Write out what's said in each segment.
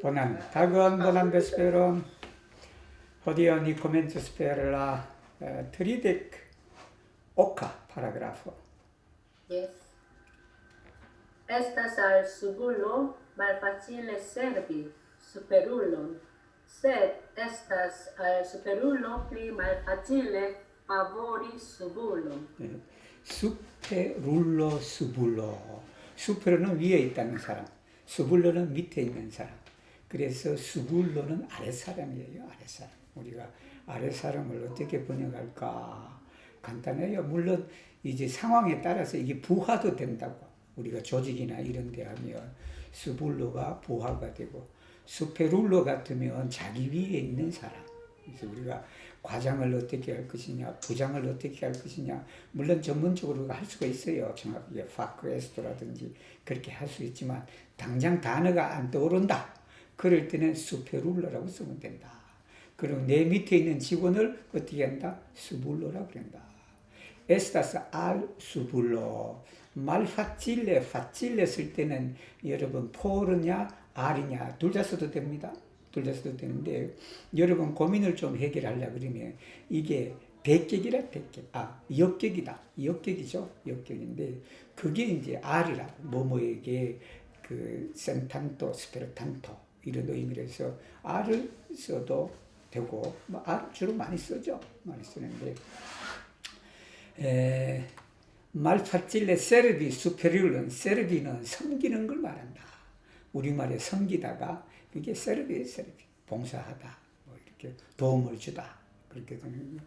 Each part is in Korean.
Buon vespero, odio ni commento per la tridec oca paragrafo. Yes. Estas al subulo malfacile servi superulon, sed estas al superulo pli malfacile favori subulon. superullo, subullo. super은 위에 있다는 사람, subullo는 밑에 있는 사람. 그래서 subullo는 아랫사람이에요. 아랫사람. 우리가 아랫사람을 어떻게 번역할까? 간단해요. 물론 이제 상황에 따라서 이게 부하도 된다고. 우리가 조직이나 이런 데 하면 subullo가 부하가 되고, superullo 같으면 자기 위에 있는 사람. 그래서 우리가 과장을 어떻게 할 것이냐, 부장을 어떻게 할 것이냐, 물론 전문적으로 할 수가 있어요. 정확하게 파크에스토라든지 그렇게 할 수 있지만 당장 단어가 안 떠오른다. 그럴 때는 superullo라고 쓰면 된다. 그리고 내 밑에 있는 직원을 어떻게 한다? subullo라고 그런다. Estas al subullo. 말 facile 쓸 때는 여러분 por냐, al이냐 둘 다 써도 됩니다. 둘 다 써도 되는데 여러분 고민을 좀 해결하려고 그러면 이게 대격이라 대격. 역격이다. 역격이죠. 역격인데 그게 이제 al이라고. 뭐뭐에게 그 센탄토, 스페르탄토 이런 의미로 해서 al을 써도 되고 뭐 al 주로 많이 쓰죠. 많이 쓰는데 말파찔레 세르비 수페리울은 세르비는 섬기는 걸 말한다. 우리말에 섬기다가 그게 세르비예요. 세르비 봉사하다 뭐 이렇게 도움을 주다 그렇게 되는 거예요.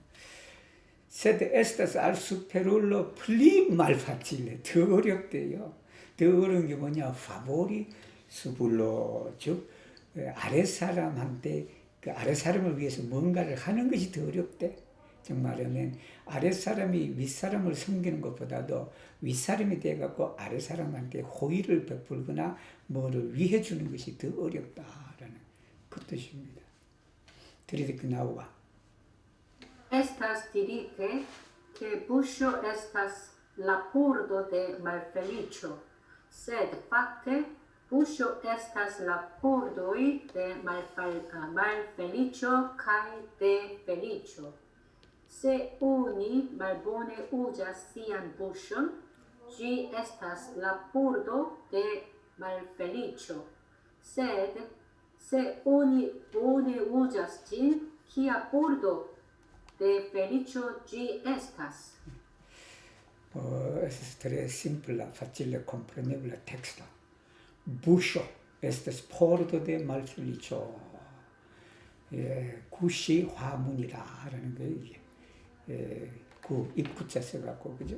세드 에스타스 알 수페룰로 플리 말파찔레 더 어렵대요. 더 어려운 게 뭐냐? 파보리 수불로 즉 아랫사람한테 그 아랫사람을 위해서 뭔가를 하는 것이 더 어렵대. 정말하면 아랫사람이 윗사람을 섬기는 것보다도 윗사람이 돼갖고 아랫사람한테 호의를 베풀거나 뭐를 위해 주는 것이 더 어렵다라는 그 뜻입니다. 드리드크 나오가 Estas dirite que buscio estas la pordo de malfelicio, sed facte buscio estas la pordoi de malfelicio cae de felicio. Se uni malbone uzas sian buŝon, ĝi estas la pordo de malfelicio. Sed se oni bone uzas ĝin, kia pordo de felicio ĝi estas? Es tre simpla, facile comprenebla texto. Buŝo estas pordo de malfelicio. 굿이 화문이라는 게 이게. 그 입구자 써갖고 그죠?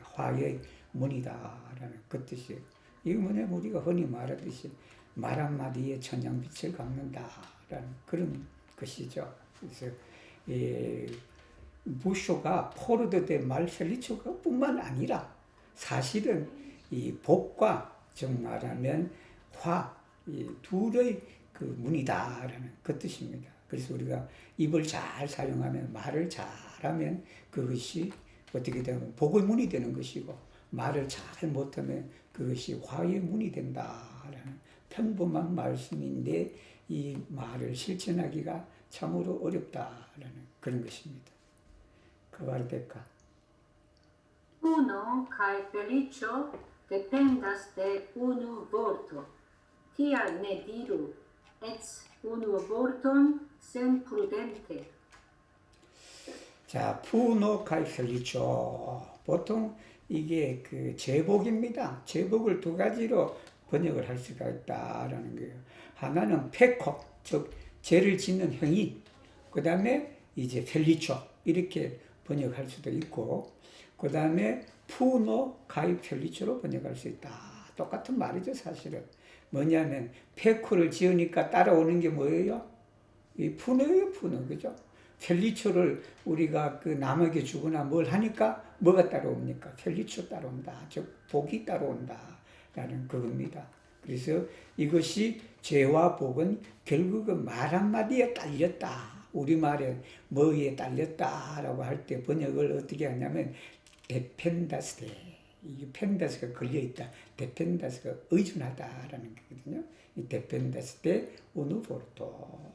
화의 문이다라는 그 뜻이에요. 이거 뭐냐 우리가 흔히 말하듯이 말 한마디에 천냥빛을 갚는다라는 그런 것이죠. 그래서 부쇼가 포르드 데 말펠리초가 뿐만 아니라 사실은 이 복과 즉 말하면 화 이 둘의 그 문이다라는 그 뜻입니다. 그래서 우리가 입을 잘 사용하면 말을 잘하면 그것이 어떻게 되면 복의 문이 되는 것이고 말을 잘 못하면 그것이 화의 문이 된다라는 평범한 말씀인데 이 말을 실천하기가 참으로 어렵다라는 그런 것입니다. 그 말 될까? Uno cae felicio dependas de unu vorto. Tial ne diru, et unu vorton sen prudente. 자, 푸노 카이 펠리초. 보통 이게 그 제복입니다. 제복을 두 가지로 번역을 할 수가 있다라는 거예요. 하나는 페코, 즉 죄를 짓는 행위. 그 다음에 이제 펠리초 이렇게 번역할 수도 있고, 그 다음에 푸노 카이 펠리초로 번역할 수 있다. 똑같은 말이죠, 사실은. 뭐냐면 페코를 지으니까 따라오는 게 뭐예요? 이 푸노예요, 푸노, 그죠? 펠리초를 우리가 그 남에게 주거나 뭘 하니까 뭐가 따라옵니까? 펠리초 따라온다. 즉 복이 따라온다. 라는 그겁니다. 그래서 이것이 죄와 복은 결국은 말 한마디에 딸렸다. 우리말에 뭐에 딸렸다라고 할 때 번역을 어떻게 하냐면 데펜다스데. 이게 펜다스가 걸려있다. 데펜다스가 의존하다라는 거거든요. dependas de uno por otro.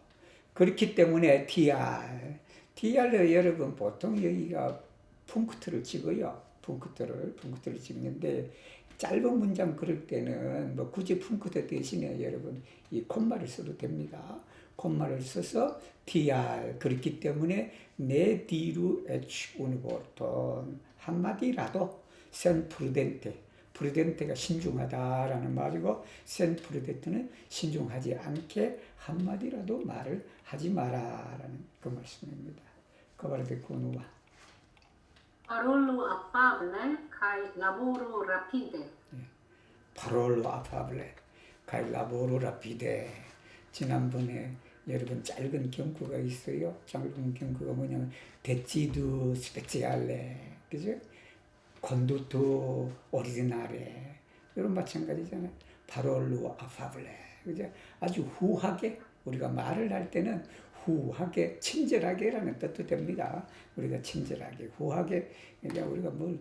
그렇기 때문에 TR로 여러분 보통 여기가 punk트를 찍어요. punk트를 찍는데 짧은 문장 그럴 때는 뭐 굳이 punk트 대신에 여러분 이 콤마를 써도 됩니다. 콤마를 써서 TR 그렇기 때문에 내 뒤로 H1 보통 한마디라도 sen 프루덴테가 신중하다라는 말이고 sen 프루덴테는 신중하지 않게 한마디라도 말을 하지 마라라는 그 말씀입니다. Covarde con uva. Parolo affable kai laboro rapide. Parolo affable kai lavoro rapide. 지난번에 여러분 짧은 경구가 있어요. 짧은 경구가 뭐냐면 decido speciale, 그죠? conduto originale 이런 마찬가지잖아요. parolo affable, 그죠? 아주 후하게 우리가 말을 할 때는 후하게 친절하게라는 뜻도 됩니다. 우리가 친절하게 후하게 그러니까 우리가 뭘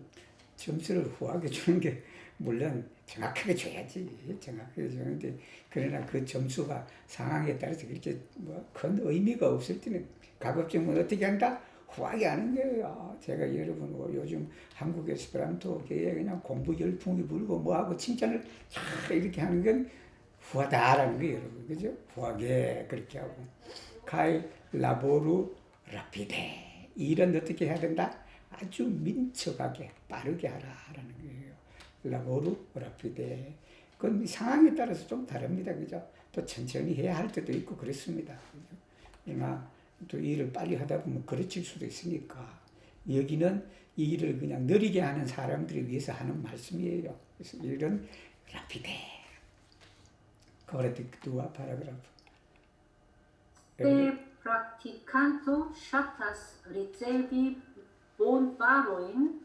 점수를 후하게 주는 게 물론 정확하게 줘야지 정확하게 주는데 그러나 그 점수가 상황에 따라서 그렇게 뭐 큰 의미가 없을 때는 가급적이면 어떻게 한다? 후하게 하는 거예요. 제가 여러분 요즘 한국 에스페란토계에 그냥 공부 열풍이 불고 뭐하고 칭찬을 이렇게 하는 건 후하다라는 거예요, 여러분. 그죠? 후하게 그렇게 하고. 카이 라보루 라피데. 일은 어떻게 해야 된다? 아주 민첩하게 빠르게 하라라는 거예요. 라보루 라피데. 그건 상황에 따라서 좀 다릅니다. 그죠? 또 천천히 해야 할 때도 있고 그렇습니다. 그죠? 그러나 또 일을 빨리 하다 보면 그르칠 수도 있으니까 여기는 이 일을 그냥 느리게 하는 사람들을 위해서 하는 말씀이에요. 그래서 일은 라피데. Correct tua paragrafo. Te practicanto ŝatas ricevi bonfarojn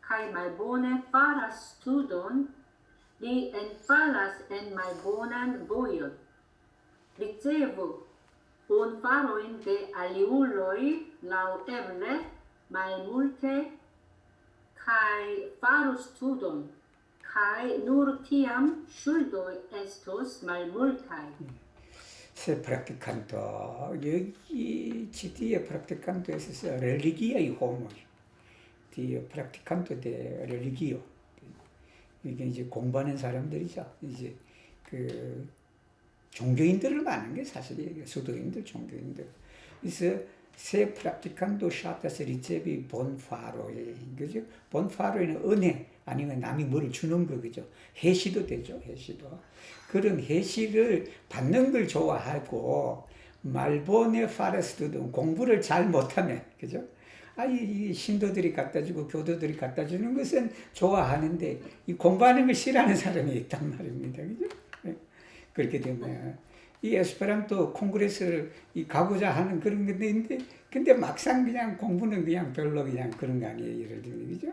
kaj malbone faras studon, li enfalas en malbonan vojon. Ricevu bonfarojn de aliuloj laŭeble malmulte kaj faru studon, kaj nur tiam ŝuldoj estos malmultaj. Se practicando 여기 뒤에 practicando에서 religia의 homo 뒤에 practicando de religio 이게 이제 공부하는 사람들이죠. 이제 그 종교인들을 말하는 게 사실이에요. 수도인들, 종교인들. 그래서 se practicando shatas ricevi bonfaroi, 그죠? bonfaro이는 은혜 아니면 남이 뭘 주는 거 그죠? 해시도 되죠, 해시도. 그런 해시를 받는 걸 좋아하고 말보네 파레스도 공부를 잘 못하면 그죠? 이 신도들이 갖다 주고 교도들이 갖다 주는 것은 좋아하는데 이 공부하는 걸 싫어하는 사람이 있단 말입니다, 그죠? 그렇게 되면 이 에스페란토 콩그레스를 가고자 하는 그런 건데 근데 막상 그냥 공부는 그냥 별로 그냥 그런 거 아니에요, 예를 들면 그죠?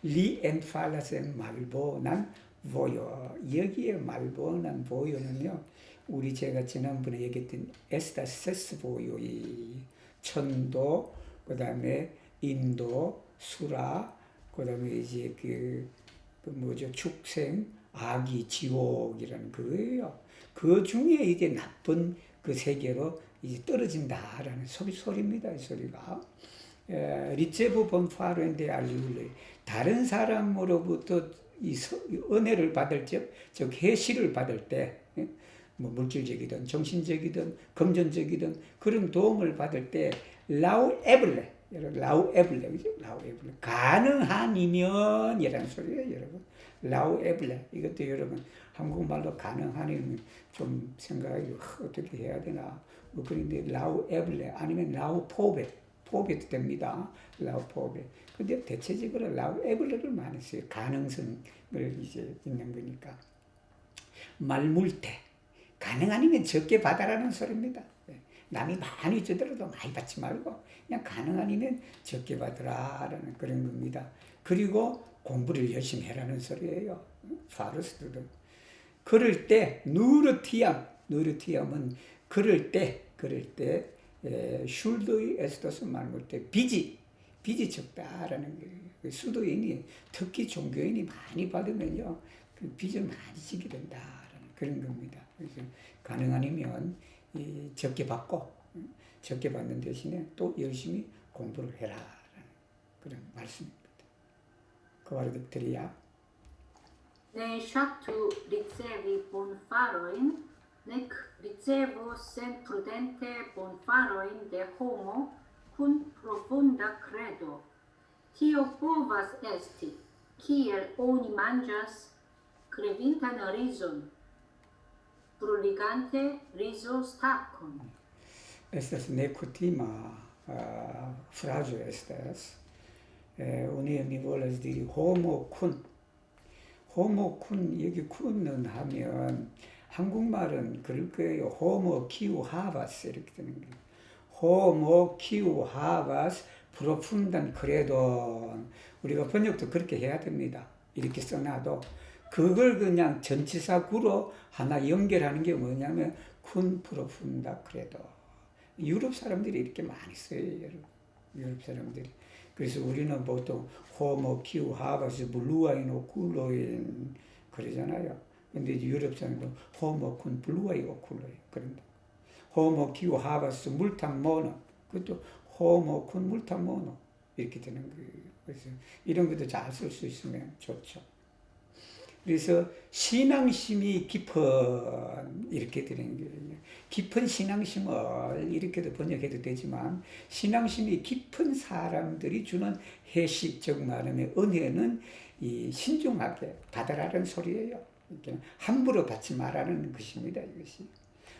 리 엔팔라센 말보난 보여. 여기에 말보난 보여는요, 우리 제가 지난번에 얘기했던 에스타세스 보여이 천도, 그 다음에 인도, 수라, 그 다음에 이제 그 뭐죠, 축생, 악이, 지옥이라는 그거예요. 그 중에 이제 나쁜 그 세계로 이제 떨어진다라는 소리입니다, 이 소리가. 리체브 본파르인데 알리울레. 다른 사람으로부터 이 은혜를 받을 즉 해시를 받을 때, 뭐 물질적이든 정신적이든 금전적이든 그런 도움을 받을 때 라우에블레, 그죠? 라우에블레 가능한이면 이라는 소리예요, 여러분. 라우에블레 이것도 여러분 한국말로 가능한이면 좀 생각이 어떻게 해야 되나 뭐 그런데 라우에블레 아니면 라우포베도 됩니다. 라우포베. 근데 대체적으로 라우에블레를 많이 써요. 가능성을 이제 있는 거니까. 말물테. 가능 아니면 적게 받아라는 소리입니다. 남이 많이 주더라도 많이 받지 말고 그냥 가능 아니면 적게 받으라라는 그런 겁니다. 그리고 공부를 열심히 해라는 소리예요. 파르스도. 그럴 때 누르티암은 그럴 때 슐드의 에스토스 말물 때 빚이 적다라는 거예요. 수도인이 특히 종교인이 많이 받으면요 그 빚을 많이 지게 된다라는 그런 겁니다. 그래서 가능하면 적게 받고 적게 받는 대신에 또 열심히 공부를 해라라는 그런 말씀입니다. 그와를 드려야 Ne ŝatu ricevi bonfarojn, nec ricevo sen prudente bonfarojn de homo kun profunda credo. Tio povas esti, kiel oni manĝas krevintan rizon, bruligante rizostakon. estas necutima frazo estas unie mi volas diri homo kun 여기 kun은 하면 한국말은 그럴 거예요. homo kiu havas 이렇게 되는 거예요. homo kiu havas profundan credo. 우리가 번역도 그렇게 해야 됩니다. 이렇게 써놔도 그걸 그냥 전치사구로 하나 연결하는 게 뭐냐면 kun profunda credo. 유럽 사람들이 이렇게 많이 써요, 여러분. 유럽 사람들이. 그래서 우리는 보통 homo kiu havas bluain oculoin 그러잖아요. 근데 유럽 사람들은 homo kun bluae oculoi 그런다. homo kiu havas multam mono 그것도 homo kun multam mono 이렇게 되는 거예요. 그래서 이런 것도 잘 쓸 수 있으면 좋죠. 그래서 신앙심이 깊은 이렇게 되는 거예요. 깊은 신앙심을 이렇게도 번역해도 되지만 신앙심이 깊은 사람들이 주는 해식 즉 말하면 은혜는 이 신중하게 받으라는 소리예요. 함부로 받지 말라는 것입니다. 이것이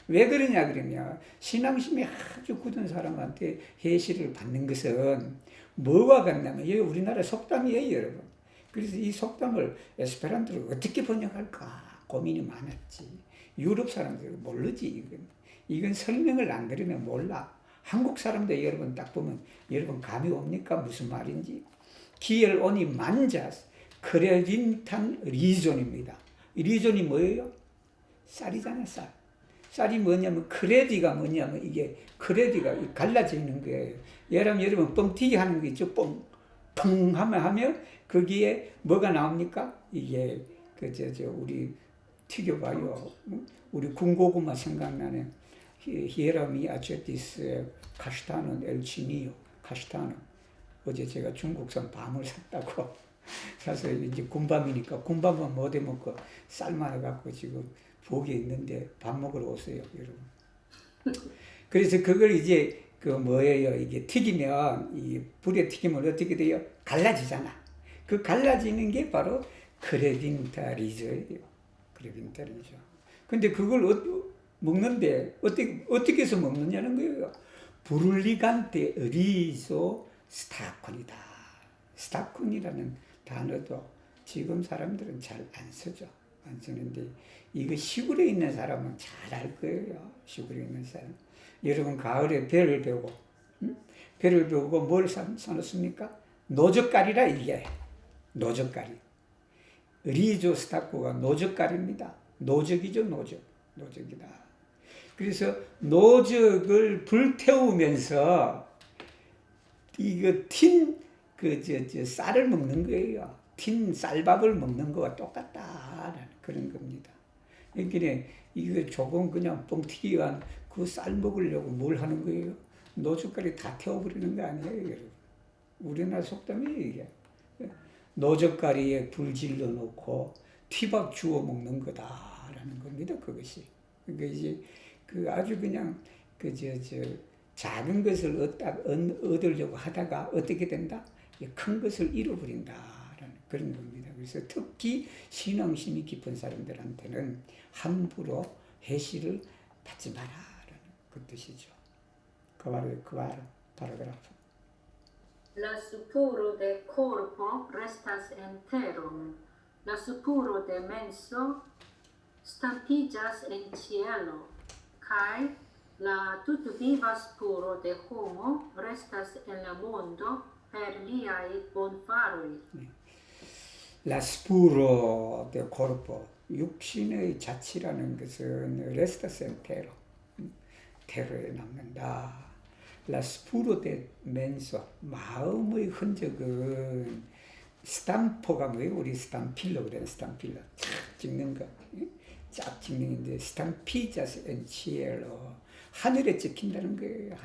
왜 그러냐 그러면 신앙심이 아주 굳은 사람한테 해시를 받는 것은 뭐와 같냐면 여기 우리나라 속담이에요, 여러분. 그래서 이 속담을 에스페란토로 어떻게 번역할까 고민이 많았지. 유럽 사람들은 모르지. 이건 설명을 안 들으면 몰라. 한국 사람들 여러분 딱 보면 여러분 감이 옵니까? 무슨 말인지. 기엘 오니 만자스 크레빈탄 리존입니다. 리존이 뭐예요? 쌀이잖아요, 쌀. 쌀이 뭐냐면 크레디가 뭐냐면 이게 크레디가 갈라지는 거예요. 여러분 뻥튀기 하는 거 있죠? 뻥 하면 거기에 뭐가 나옵니까? 이게 우리 튀겨봐요. 우리 군고구마 생각나네. 히에라미 아체티스 카시타는 엘치니요. 카시타는 어제 제가 중국산 밤을 샀다고 사서 이제 군밤이니까 군밤은 못 해먹고 쌀만 해갖고 지금 부엌에 있는데 밥 먹으러 오세요, 여러분. 그래서 그걸 이제 뭐예요? 이게 튀기면 이 불에 튀기면 어떻게 돼요? 갈라지잖아. 그 갈라지는 게 바로 크레빈타리조예요. 크레빈타리조. 근데 그걸 먹는데 어떻게 해서 먹느냐는 거예요. 브룰리간테 리조 스타콘이다. 스타콘이라는 단어도 지금 사람들은 잘 안 쓰죠. 안 쓰는데 이거 시골에 있는 사람은 잘 알 거예요. 시골에 있는 사람. 여러분 가을에 배를 배우고 배를 배우고 뭘 사놓습니까? 노젓가리라 이게. 노젓가리. 리조 스타코가 노젓가리입니다. 노적이죠, 노적. 노적이다. 그래서 노적을 불태우면서 이거 쌀을 먹는 거예요. 틴 쌀밥을 먹는 거와 똑같다라는 그런 겁니다. 그러니까 이거 조금 그냥 뻥튀기한 그 쌀 먹으려고 뭘 하는 거예요? 노젓가리 다 태워버리는 거 아니에요, 여러분. 우리나라 속담이에요, 이게. 노젓가리에 불 질러 놓고 튀밥 주워 먹는 거다라는 겁니다, 그것이. 그러니까 이제 아주 그냥 작은 것을 얻으려고 하다가 어떻게 된다? 큰 것을 잃어버린다라는 그런 겁니다. 그래서 특히 신앙심이 깊은 사람들한테는 함부로 해시를 받지 마라라는 그 뜻이죠. 그 파라그라프. La supuro de corpo restas enterum, la supuro de menso stampigas en cielo, cae la tutviva spuro de homo restas en la mondo per liai bonfaroi. La spuro de corpo, 육신의 자치라는 것은 restas entero, 테러에 남는다. La spuro de menso, 마음의 흔적은 스탬퍼가 뭐예요? 우리 스탬필러 그래요. 스탬필러 찍는 거. 쫙 찍는데 스탐피자스 엔 치엘로 하늘에 찍힌다는 거예요.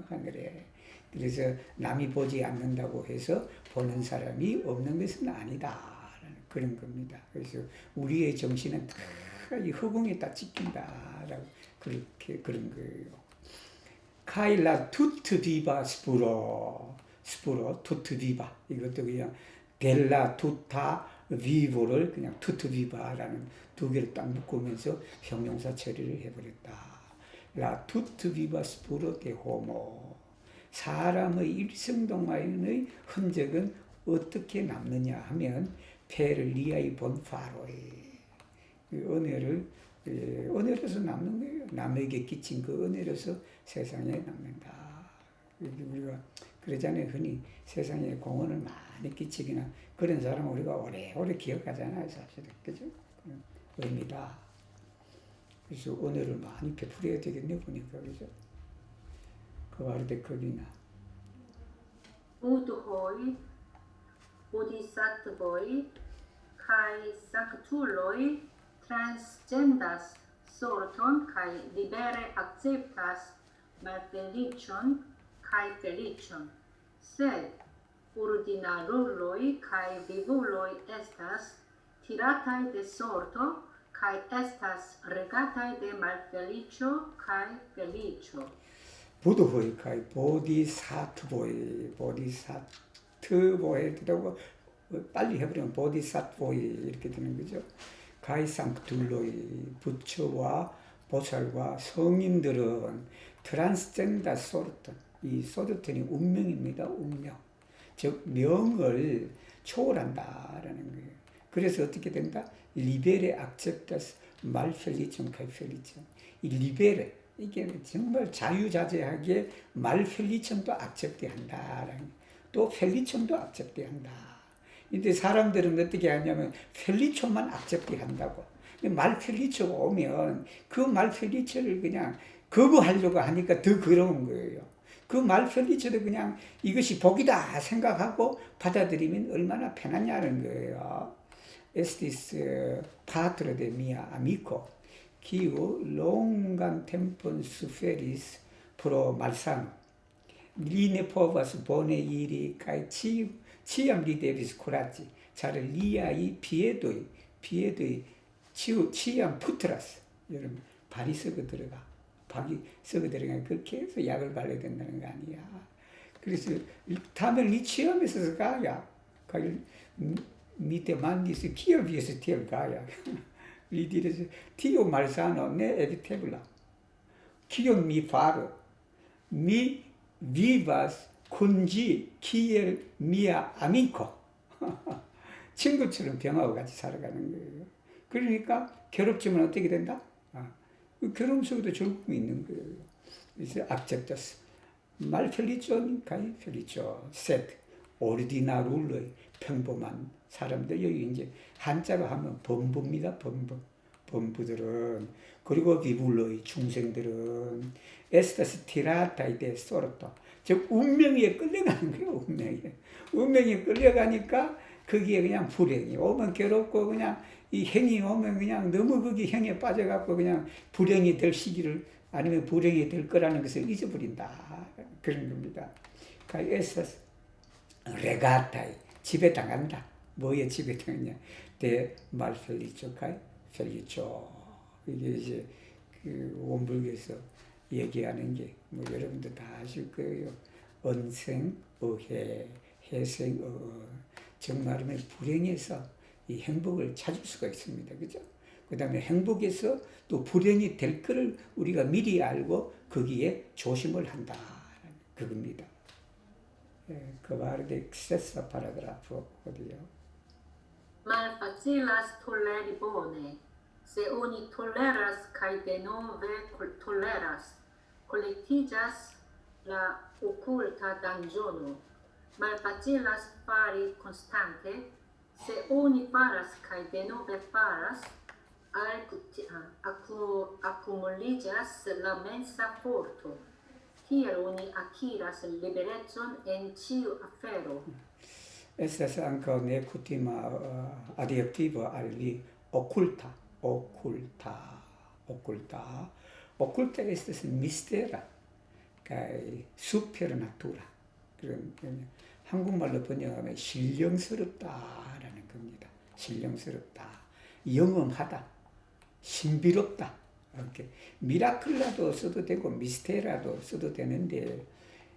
하늘에. 그래서 남이 보지 않는다고 해서 보는 사람이 없는 것은 아니다라는 그런 겁니다. 그래서 우리의 정신은 다 이 허공에 다 찍힌다라고 그렇게 그런 거예요. 카일라 투트 비바 스푸로 투트 비바 이것도 그냥 델라 투타 비보를 그냥 투트 비바라는 두 개를 딱 묶으면서 형용사 처리를 해버렸다. 라 투트 비바 스푸로 데 호모 사람의 일생동안의 흔적은 어떻게 남느냐 하면 페르리아의 본 파로에 은혜로서 남는 거예요. 남에게 끼친 그 은혜로서 세상에 남는다. 우리가 그러잖아요. 흔히 세상에 공헌을 많이 끼치기나 그런 사람은 우리가 오래오래 기억하잖아요. 사실은. 그죠? 의미다. 그래서 은혜를 많이 베풀어야 되겠네 보니까. 그죠? 그 바르데 거기나. Udhoi, bodhisattvoi, kai sanctuloi, transcendas sorton, kai libere acceptas malfelicion, kai felicion. Sed ordinaruloi, kai vivuloi estas tiratai de sorto, kai estas regatai de malfelicio, kai felicio. 부도호이 카이 보디사트보이라고 빨리 해버리면 보디사트보이 이렇게 되는 거죠. 카이 상크툴로이 부처와 보살과 성인들은 트란스젠다 소르톤 이 소르톤이 운명입니다. 운명 즉 명을 초월한다라는 거예요. 그래서 어떻게 된다? 리베레 악셉타스 말펠리청 카이펠리청 이 리베레 이게 정말 자유자재하게 말펠리천도 악cep대한다. 또 펠리천도 악cep대한다. 근데 사람들은 어떻게 하냐면 펠리천만 악cep대한다고. 말펠리천가 오면 그 말펠리천을 그냥 거부하려고 하니까 더 그러운 거예요. 그 말펠리천도 그냥 이것이 복이다 생각하고 받아들이면 얼마나 편하냐는 거예요. Estis patro de mia amico. Quiu longan tempum suferis pro malsano. Li ne povas bone iri, kai ciam li devis kuraĝi, ĉar liaj piedoj ciam putras. 여러분, 발이 썩어 들어가. 발이 썩어 들어가. 그렇게 해서 약을 발라야 된다는 거 아니야. 그래서 다음에 리 치암에서 가야. 밑에 만디스 키어 위에서 티어 가야. 리디레스 티오 말사노 네 에비테블라 키온 미 파로 미 비바스 쿤지 키엘 미아 아미코 친구처럼 병하고 같이 살아가는 거예요. 그러니까 괴롭지면 어떻게 된다? 그 괴로움 속에도 즐거움이 있는 거예요. 그래서 악ceptas 말펠리존 가이 펠리존 셋 오르디나룰로의 평범한 사람들 여기 이제 한자로 하면 범부입니다. 범부들은 그리고 비불로의 중생들은 에스타스 티라타이데 소르토 즉 운명에 끌려가는 거예요. 운명에 끌려가니까 거기에 그냥 불행이 오면 괴롭고 그냥 이 행이 오면 그냥 너무 거기 행에 빠져갖고 그냥 불행이 될 시기를 아니면 불행이 될 거라는 것을 잊어버린다 그런 겁니다. 그러니까 에스타스 레가타이 집에 당한다. 뭐에 집에 당했냐? 대 말펠리초 가이 펠리초 이게 이제 그 원불교에서 얘기하는 게 뭐 여러분들 다 아실 거예요. 언생 어해 해생 정말이면 불행에서 이 행복을 찾을 수가 있습니다. 그죠? 그 다음에 행복에서 또 불행이 될 거를 우리가 미리 알고 거기에 조심을 한다. 그겁니다. 그 말에 stesso paragrafo oddio. Malfacilas tolleri bone, se oni toleras kai denove toleras, collectigas la occulta danĝono. Malfacilas fari constante, se oni faras kai denove faras, accumuliĝas la mensa forto. Tiel oni akiras liberecon en ĉiu afero. Estas ankaŭ necutima adjektivo al li occulta. 오쿨타, 오쿨타. 오쿨타 에스테스 미스테라, 수페르나투라. 그런 한국말로 번역하면 신령스럽다라는 겁니다. 신령스럽다, 영험하다, 신비롭다. 이렇게 미라클라도 써도 되고 미스테라도 써도 되는데,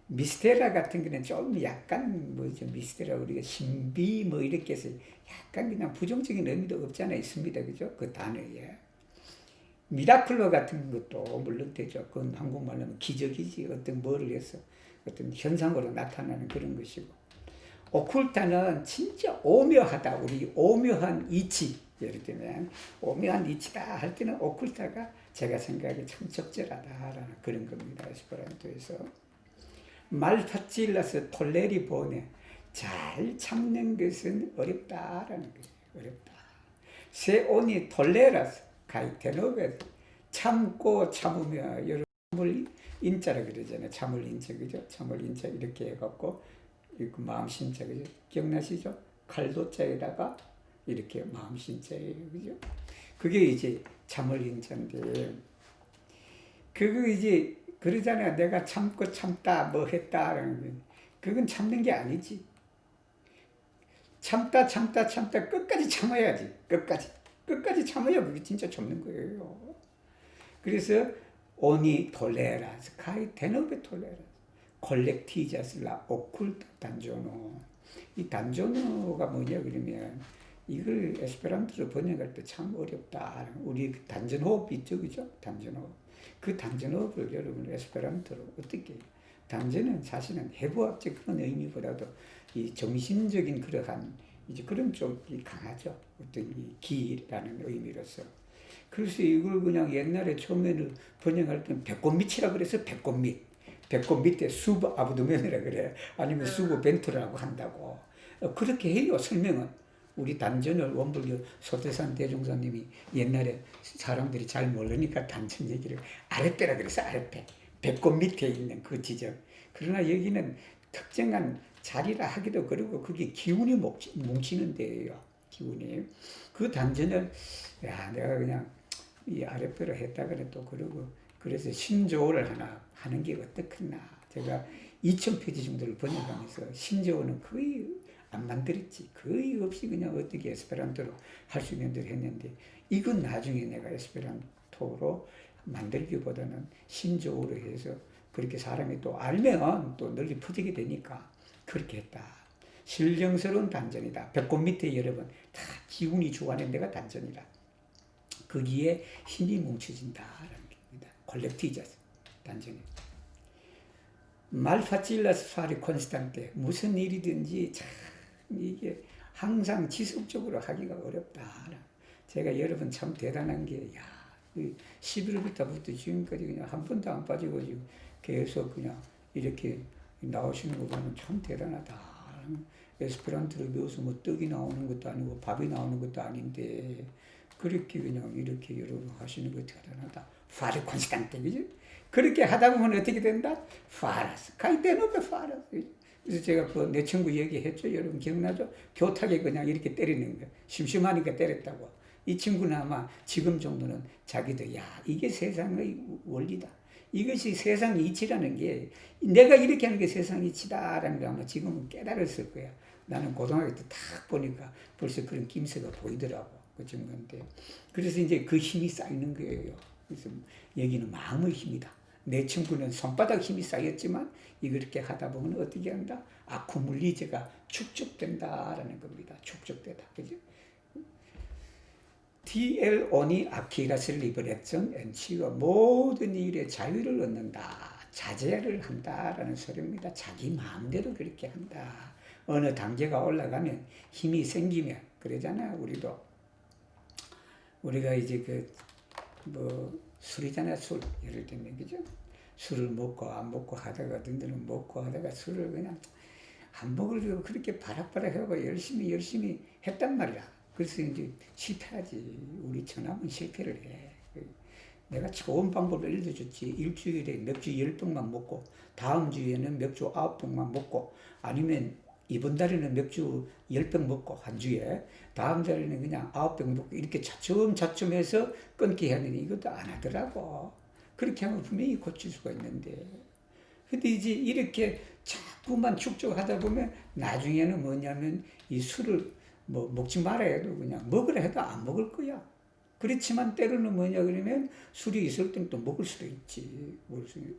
미스테라 같은 경우는 좀 약간 뭐죠, 미스테라 우리가 신비 뭐 이렇게 해서 약간 그냥 부정적인 의미도 없지 않아 있습니다, 그죠? 그 단어에. 미라클로 같은 것도 물론 되죠. 그건 한국말로 하면 기적이지. 어떤 뭐를 해서 어떤 현상으로 나타나는 그런 것이고. 오쿨타는 진짜 오묘하다. 우리 오묘한 이치. 예를 들면 오묘한 이치다 할 때는 오쿨타가 제가 생각에 참 적절하다라는 그런 겁니다. 에스페란토에서. 말파찔라서 톨레리 보네. 잘 참는 것은 어렵다라는 거예요. 어렵다. 세오니 톨레라스 가이테노베, 참고 참으며, 여러분 참을 인자라 그러잖아요. 참을 인자, 그죠? 참을 인자 이렇게 해갖고 그 마음 신자, 그죠? 기억나시죠? 칼도자에다가 이렇게 마음 신자예요, 그죠? 그게 이제 참을 인자인데, 그거 이제 그러잖아요. 내가 참고 참다 뭐 했다라는 거. 그건 참는 게 아니지. 참다 끝까지 참아야지. 끝까지 참아야 그게 진짜 참는 거예요. 그래서 오니 톨레라스 카이 테노베 톨레라스 콜렉티자슬라 오쿨타 단조노. 이 단조노가 뭐냐 그러면 이걸 에스페란토로 번역할 때 참 어렵다. 우리 단전호흡 있죠, 그죠? 단전호흡. 그 단전호흡을 여러분 에스페란토로 어떻게 해요? 단전은 사실은 해부학적 그런 의미보다도 이 정신적인 그러한 이제 그런 쪽이 강하죠. 어떤 이 기라는 의미로서. 그래서 이걸 그냥 옛날에 처음에는 번역할 때는 배꼽밑이라 그래서 배꼽밑. 배꼽 밑에 수브 아브도멘이라 그래. 아니면 수브 벤트라고 한다고. 그렇게 해요, 설명은. 우리 단전을 원불교 소태산 대종사님이 옛날에 사람들이 잘 모르니까 단전 얘기를 아랫배라 그래서 아랫배. 배꼽 밑에 있는 그 지점. 그러나 여기는 특정한 자리라 하기도 그러고 그게 기운이 뭉치는 데예요. 기운이. 그 단전을 내가 그냥 이 아랫배로 했다가 또 그러고 그래서 신조어를 하나 하는 게 어떻겠나. 제가 2000페이지 정도를 번역하면서 신조어는 거의 안 만들었지. 거의 없이 그냥 어떻게 에스페란토로 할 수 있는 대로 했는데 이건 나중에 내가 에스페란토로 만들기보다는 신조어로 해서 그렇게 사람이 또 알면 또 널리 퍼지게 되니까 그렇게 했다. 신령스러운 단전이다. 배꼽 밑에 여러분 다 기운이 주관하는 데가 단전이다. 거기에 힘이 뭉쳐진다라는 겁니다. 콜렉티자스 단전이. 말파찔라스 파리 콘스탄테. 무슨 일이든지 참 이게 항상 지속적으로 하기가 어렵다. 제가 여러분 참 대단한 게 11월부터 지금까지 그냥 한 번도 안 빠지고 지금 계속 그냥 이렇게 나오시는 거 보면 참 대단하다. 에스페란토를 배워서 뭐 떡이 나오는 것도 아니고 밥이 나오는 것도 아닌데 그렇게 그냥 이렇게 여러분 하시는 거 대단하다. 파리 콘스탄테, 그죠? 그렇게 하다 보면 어떻게 된다? 파라스. 가이테노베 파라스. 그래서 제가 그 내 친구 얘기했죠. 여러분 기억나죠? 교탁에 그냥 이렇게 때리는 거. 심심하니까 때렸다고. 이 친구는 아마 지금 정도는 자기도 이게 세상의 원리다. 이것이 세상 이치라는 게 내가 이렇게 하는 게 세상 이치다라는 거 아마 지금은 깨달았을 거야. 나는 고등학교 때 딱 보니까 벌써 그런 낌새가 보이더라고. 그 친구한테. 그래서 이제 그 힘이 쌓이는 거예요. 그래서 여기는 마음의 힘이다. 내 친구는 손바닥 힘이 쌓였지만 이렇게 하다 보면 어떻게 한다? 아쿠물리제가 축적된다라는 겁니다. 축적되다. 그죠? DL 오니 아키라스 리버레션 엔치가 모든 일에 자유를 얻는다. 자제를 한다라는 소리입니다. 자기 마음대로 그렇게 한다. 어느 단계가 올라가면 힘이 생기면 그러잖아요. 우리가 이제 술이잖아요. 술. 예를 들면 그죠? 술을 먹고 안 먹고 하다가 어떤 먹고 하다가 술을 그냥 안 먹으려고 그렇게 바락바락하고 열심히 했단 말이야. 그래서 이제 실패하지. 우리 처남은 실패를 해. 내가 좋은 방법을 알려줬지. 일주일에 맥주 10병만 먹고 다음 주에는 맥주 9병만 먹고 아니면 이번 달에는 맥주 10병 먹고 한 주에 다음 달에는 그냥 9병 먹고 이렇게 차츰차츰해서 끊게 해야 되는데 이것도 안 하더라고. 그렇게 하면 분명히 고칠 수가 있는데. 근데 이제 이렇게 자꾸만 축적하다 보면 나중에는 뭐냐면 이 술을 뭐 먹지 말아야 해도 그냥 먹으라 해도 안 먹을 거야. 그렇지만 때로는 뭐냐 그러면 술이 있을 땐 또 먹을 수도 있지.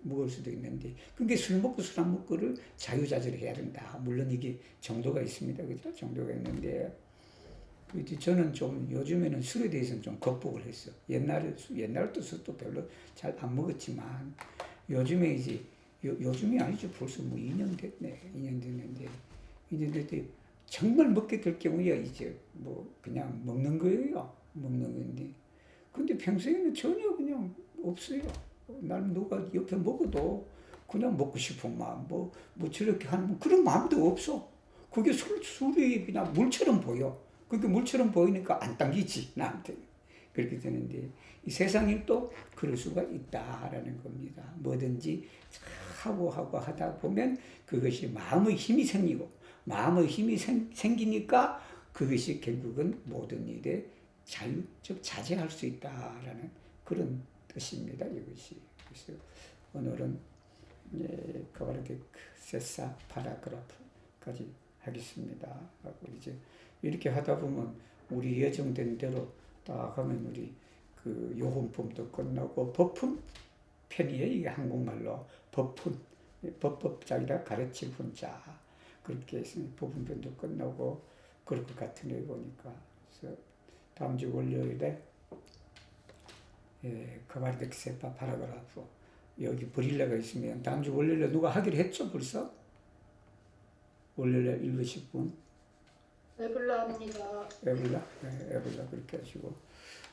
먹을 수도 있는데. 그게 술 먹고 술 안 먹고를 자유자재로 해야 된다. 물론 이게 정도가 있습니다. 그죠? 정도가 있는데. 그렇지. 저는 좀 요즘에는 술에 대해서는 좀 극복을 했어. 옛날부터 술도 별로 잘 안 먹었지만 요즘에 이제 요즘이 아니죠. 벌써 뭐 2년 됐네. 2년 됐는데 2년 됐는데 정말 먹게 될 경우에 이제 뭐 그냥 먹는 거예요. 먹는 건데. 근데 평소에는 전혀 그냥 없어요. 나는 누가 옆에 먹어도 그냥 먹고 싶은 마음, 뭐 저렇게 하는 그런 마음도 없어. 그게 술이 그냥 물처럼 보여. 그게 물처럼 보이니까 안 당기지, 나한테. 그렇게 되는데, 이 세상에 또 그럴 수가 있다라는 겁니다. 뭐든지 하고 하다 보면 그것이 마음의 힘이 생기고, 마음의 힘이 생기니까 그것이 결국은 모든 일에 즉 자제할 수 있다라는 그런 뜻입니다. 이것이. 그래서 오늘은 그렇게 세사 파라그라프까지 하겠습니다. 하고 이제 이렇게 하다 보면 우리 예정된 대로 딱 하면 우리 그 요혼품도 끝나고 법품 편이에요. 이게 한국말로 법품 법법자기라 가르칠 훈자 그렇게 했으니 법품편도 끝나고 그럴 것 같으네 보니까. 그래서 다음 주 월요일에 카바르덱세파 파라그라프 여기 브릴레가 있으면 다음 주 월요일에 누가 하기로 했죠 벌써? 월요일에 읽으실 분? 에블라 합니다. 에블라? 네, 에블라 그렇게 하시고